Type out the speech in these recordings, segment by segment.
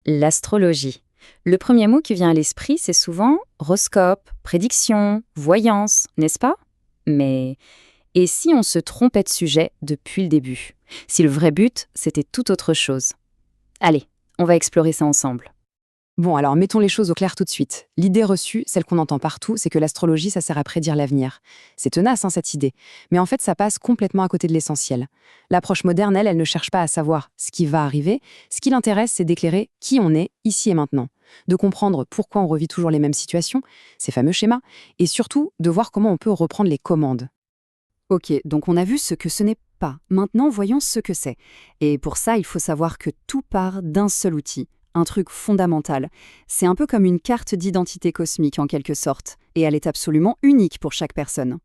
L'astrologie. Le premier mot qui vient à l'esprit, c'est souvent horoscope, prédiction, voyance, n'est-ce pas? Mais et si on se trompait de sujet depuis le début? Si le vrai but, c'était tout autre chose? Allez, on va explorer ça ensemble. Bon, alors mettons les choses au clair tout de suite. L'idée reçue, celle qu'on entend partout, c'est que l'astrologie, ça sert à prédire l'avenir. C'est tenace, hein, cette idée. Mais en fait, ça passe complètement à côté de l'essentiel. L'approche moderne, elle ne cherche pas à savoir ce qui va arriver. Ce qui l'intéresse, c'est d'éclairer qui on est, ici et maintenant. De comprendre pourquoi on revit toujours les mêmes situations, ces fameux schémas, et surtout de voir comment on peut reprendre les commandes. Ok, donc on a vu ce que ce n'est pas. Maintenant, voyons ce que c'est. Et pour ça, il faut savoir que tout part d'un seul outil, un truc fondamental. C'est un peu comme une carte d'identité cosmique en quelque sorte, et elle est absolument unique pour chaque personne.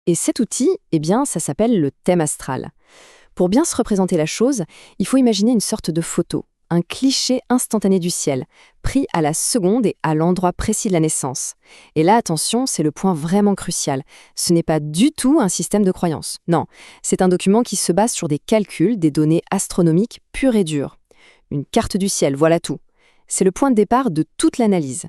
Et cet outil, eh bien, ça s'appelle le thème astral. Pour bien se représenter la chose, il faut imaginer une sorte de photo, un cliché instantané du ciel, pris à la seconde et à l'endroit précis de la naissance. Et là, attention, c'est le point vraiment crucial. Ce n'est pas du tout un système de croyance. Non, c'est un document qui se base sur des calculs, des données astronomiques pures et dures. Une carte du ciel, voilà tout. C'est le point de départ de toute l'analyse.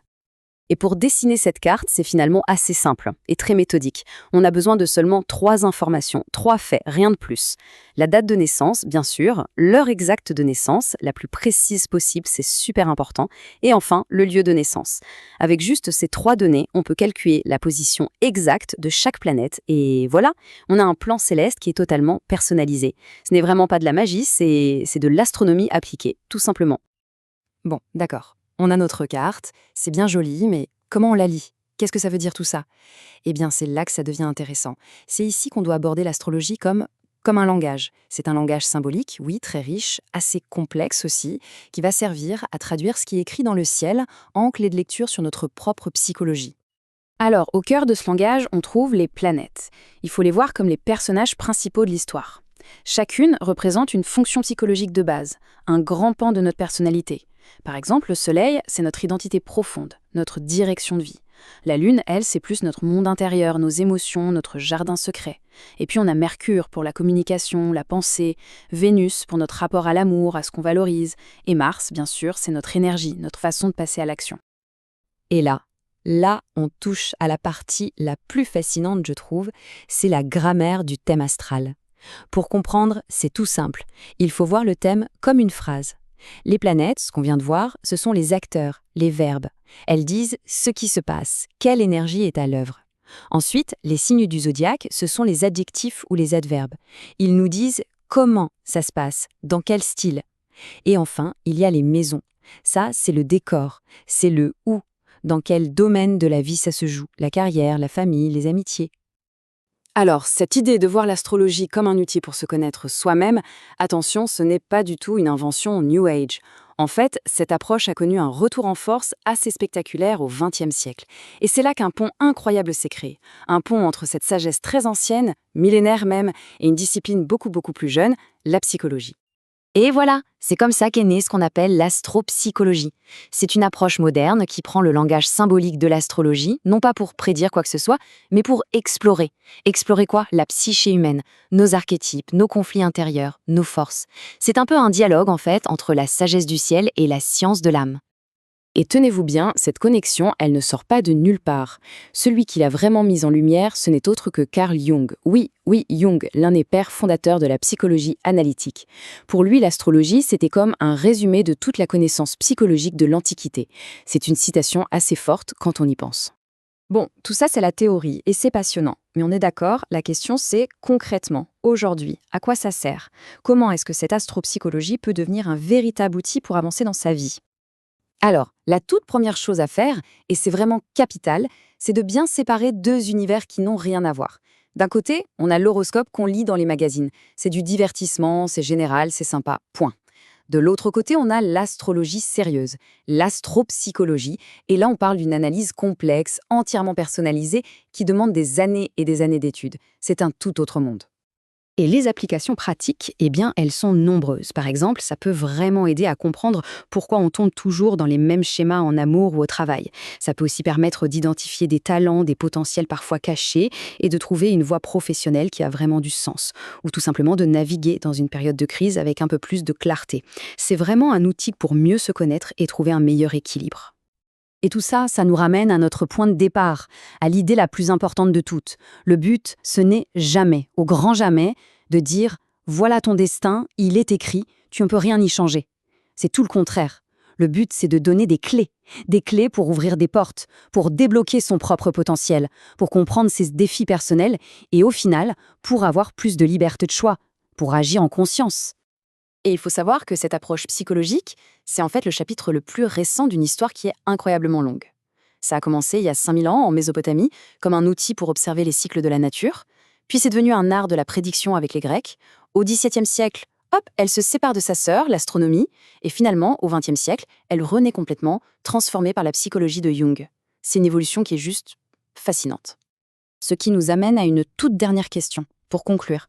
Et pour dessiner cette carte, c'est finalement assez simple et très méthodique. On a besoin de seulement 3 informations, 3 faits, rien de plus. La date de naissance, bien sûr, l'heure exacte de naissance, la plus précise possible, c'est super important, et enfin, le lieu de naissance. Avec juste ces 3 données, on peut calculer la position exacte de chaque planète, et voilà, on a un plan céleste qui est totalement personnalisé. Ce n'est vraiment pas de la magie, c'est de l'astronomie appliquée, tout simplement. Bon, d'accord. On a notre carte, c'est bien joli, mais comment on la lit? Qu'est-ce que ça veut dire tout ça? Eh bien, c'est là que ça devient intéressant. C'est ici qu'on doit aborder l'astrologie comme un langage. C'est un langage symbolique, oui, très riche, assez complexe aussi, qui va servir à traduire ce qui est écrit dans le ciel en clé de lecture sur notre propre psychologie. Alors, au cœur de ce langage, on trouve les planètes. Il faut les voir comme les personnages principaux de l'histoire. Chacune représente une fonction psychologique de base, un grand pan de notre personnalité. Par exemple, le Soleil, c'est notre identité profonde, notre direction de vie. La Lune, elle, c'est plus notre monde intérieur, nos émotions, notre jardin secret. Et puis on a Mercure pour la communication, la pensée, Vénus pour notre rapport à l'amour, à ce qu'on valorise, et Mars, bien sûr, c'est notre énergie, notre façon de passer à l'action. Et là, on touche à la partie la plus fascinante, je trouve, c'est la grammaire du thème astral. Pour comprendre, c'est tout simple. Il faut voir le thème comme une phrase. Les planètes, ce qu'on vient de voir, ce sont les acteurs, les verbes. Elles disent ce qui se passe, quelle énergie est à l'œuvre. Ensuite, les signes du zodiaque, ce sont les adjectifs ou les adverbes. Ils nous disent comment ça se passe, dans quel style. Et enfin, il y a les maisons. Ça, c'est le décor, c'est le où, dans quel domaine de la vie ça se joue, la carrière, la famille, les amitiés. Alors, cette idée de voir l'astrologie comme un outil pour se connaître soi-même, attention, ce n'est pas du tout une invention New Age. En fait, cette approche a connu un retour en force assez spectaculaire au XXe siècle. Et c'est là qu'un pont incroyable s'est créé. Un pont entre cette sagesse très ancienne, millénaire même, et une discipline beaucoup plus jeune, la psychologie. Et voilà, c'est comme ça qu'est née ce qu'on appelle l'astropsychologie. C'est une approche moderne qui prend le langage symbolique de l'astrologie, non pas pour prédire quoi que ce soit, mais pour explorer. Explorer quoi? La psyché humaine, nos archétypes, nos conflits intérieurs, nos forces. C'est un peu un dialogue, en fait, entre la sagesse du ciel et la science de l'âme. Et tenez-vous bien, cette connexion, elle ne sort pas de nulle part. Celui qui l'a vraiment mise en lumière, ce n'est autre que Carl Jung. Oui, Jung, l'un des pères fondateurs de la psychologie analytique. Pour lui, l'astrologie, c'était comme un résumé de toute la connaissance psychologique de l'Antiquité. C'est une citation assez forte quand on y pense. Bon, tout ça c'est la théorie et c'est passionnant. Mais on est d'accord, la question c'est concrètement, aujourd'hui, à quoi ça sert? Comment est-ce que cette astropsychologie peut devenir un véritable outil pour avancer dans sa vie? Alors, la toute première chose à faire, et c'est vraiment capital, c'est de bien séparer 2 univers qui n'ont rien à voir. D'un côté, on a l'horoscope qu'on lit dans les magazines. C'est du divertissement, c'est général, c'est sympa, point. De l'autre côté, on a l'astrologie sérieuse, l'astropsychologie, et là on parle d'une analyse complexe, entièrement personnalisée, qui demande des années et des années d'études. C'est un tout autre monde. Et les applications pratiques, eh bien, elles sont nombreuses. Par exemple, ça peut vraiment aider à comprendre pourquoi on tombe toujours dans les mêmes schémas en amour ou au travail. Ça peut aussi permettre d'identifier des talents, des potentiels parfois cachés et de trouver une voie professionnelle qui a vraiment du sens. Ou tout simplement de naviguer dans une période de crise avec un peu plus de clarté. C'est vraiment un outil pour mieux se connaître et trouver un meilleur équilibre. Et tout ça, ça nous ramène à notre point de départ, à l'idée la plus importante de toutes. Le but, ce n'est jamais, au grand jamais, de dire « voilà ton destin, il est écrit, tu ne peux rien y changer ». C'est tout le contraire. Le but, c'est de donner des clés pour ouvrir des portes, pour débloquer son propre potentiel, pour comprendre ses défis personnels et au final, pour avoir plus de liberté de choix, pour agir en conscience. Et il faut savoir que cette approche psychologique, c'est en fait le chapitre le plus récent d'une histoire qui est incroyablement longue. Ça a commencé il y a 5000 ans en Mésopotamie, comme un outil pour observer les cycles de la nature, puis c'est devenu un art de la prédiction avec les Grecs. Au XVIIe siècle, hop, elle se sépare de sa sœur, l'astronomie, et finalement, au XXe siècle, elle renaît complètement, transformée par la psychologie de Jung. C'est une évolution qui est juste fascinante. Ce qui nous amène à une toute dernière question, pour conclure.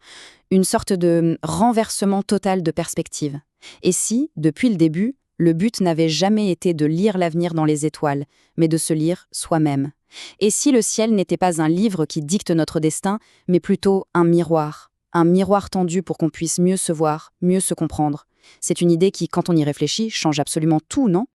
Une sorte de renversement total de perspective. Et si, depuis le début, le but n'avait jamais été de lire l'avenir dans les étoiles, mais de se lire soi-même? Et si le ciel n'était pas un livre qui dicte notre destin, mais plutôt un miroir tendu pour qu'on puisse mieux se voir, mieux se comprendre? C'est une idée qui, quand on y réfléchit, change absolument tout, non?